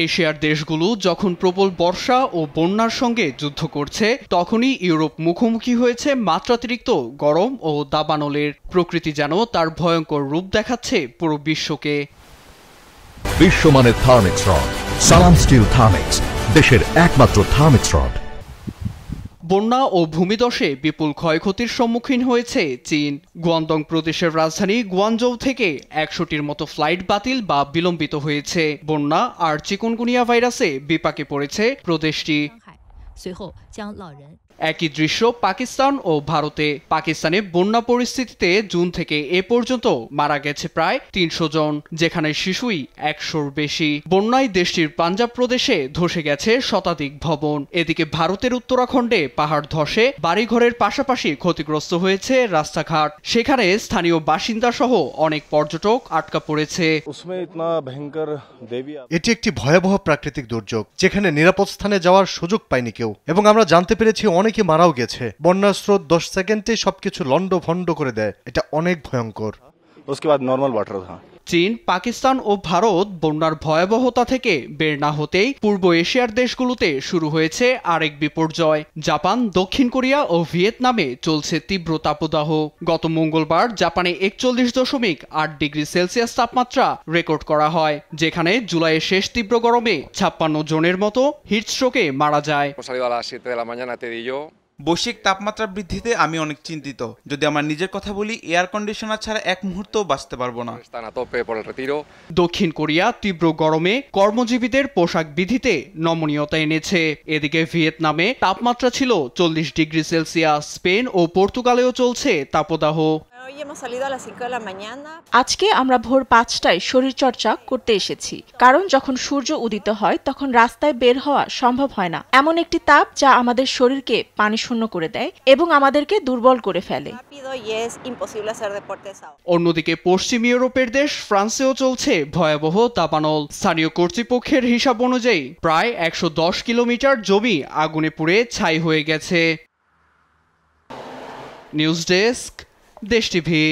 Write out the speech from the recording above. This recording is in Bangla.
এশিয়ার দেশগুলো যখন প্রবল বর্ষা ও বন্যার সঙ্গে যুদ্ধ করছে তখনই ইউরোপ মুখোমুখি হয়েছে মাত্রাতিরিক্ত গরম ও দাবানলের। প্রকৃতি যেন তার ভয়ঙ্কর রূপ দেখাচ্ছে পুরো বিশ্বকে। বিশ্বমানের থার্মিক্স রড, সালাম স্টিল থার্মিক্স, দেশের একমাত্র থার্মিক্স রড। বন্যা ও ভূমিধসে বিপুল ক্ষয়ক্ষতির সম্মুখীন হয়েছে চীন। গুয়াংডং প্রদেশের রাজধানী গুয়ানজৌ থেকে ১০০টির মতো ফ্লাইট বাতিল বা বিলম্বিত হয়েছে। বন্যা আর চিকুনগুনিয়া ভাইরাসে বিপাকে পড়েছে প্রদেশটি। একই দৃশ্য পাকিস্তান ও ভারতে। পাকিস্তানে বন্যা পরিস্থিতিতে জুন থেকে এ পর্যন্ত মারা গেছে প্রায় ৩০০ জন, যেখানে শিশুই ১০০-র বেশি। বন্যায় দেশটির পাঞ্জাব প্রদেশে ধসে গেছে শতাধিক ভবন। এদিকে ভারতের উত্তরাখণ্ডে পাহাড় ধসে বাড়িঘরের পাশাপাশি ক্ষতিগ্রস্ত হয়েছে রাস্তাঘাট। সেখানে স্থানীয় বাসিন্দা সহ অনেক পর্যটক আটকা পড়েছে। এটি একটি ভয়াবহ প্রাকৃতিক দুর্যোগ, যেখানে নিরাপদ স্থানে যাওয়ার সুযোগ পায়নি কেউ, এবং আমরা জানতে পেরেছি অনেকে মারাও গেছে। বন্যার স্রোত 10 সেকেন্ডে সবকিছু লন্ডভন্ড করে দেয়। এটা অনেক ভয়ঙ্কর। চীন, পাকিস্তান ও ভারত বন্যার ভয়াবহতা থেকে বের না হতেই পূর্ব এশিয়ার দেশগুলোতে শুরু হয়েছে আরেক বিপর্যয়। জাপান, দক্ষিণ কোরিয়া ও ভিয়েতনামে চলছে তীব্র তাপদাহ। গত মঙ্গলবার জাপানে ৪১.৮ ডিগ্রি সেলসিয়াস তাপমাত্রা রেকর্ড করা হয়, যেখানে জুলাইয়ের শেষ তীব্র গরমে ৫৬ জনের মতো হিটস্ট্রোকে মারা যায়। বৈশ্বিক তাপমাত্রা বৃদ্ধিতে আমি অনেক চিন্তিত। যদি আমার নিজের কথা বলি, এয়ার কন্ডিশনার ছাড়া এক মুহূর্তও বাঁচতে পারবো না। দক্ষিণ কোরিয়া তীব্র গরমে কর্মজীবীদের পোশাক বিধিতে নমনীয়তা এনেছে। এদিকে ভিয়েতনামে তাপমাত্রা ছিল ৪০ ডিগ্রি সেলসিয়াস। স্পেন ও পর্তুগালেও চলছে তাপদাহ। আজকে আমরা ভোর ৫টায় শরীরচর্চা করতে এসেছি, কারণ যখন সূর্য উদিত হয় তখন রাস্তায় বের হওয়া সম্ভব হয় না। এমন একটি তাপ যা আমাদের শরীরকে পানি শূন্য করে দেয় এবং আমাদেরকে দুর্বল করে ফেলে। অন্যদিকে পশ্চিম ইউরোপের দেশ ফ্রান্সেও চলছে ভয়াবহ দাবানল। স্থানীয় কর্তৃপক্ষের হিসাব অনুযায়ী প্রায় ১১০ কিলোমিটার জমি আগুনে পুড়ে ছাই হয়ে গেছে। নিউজ ডেস্ক, দেশ টিভি।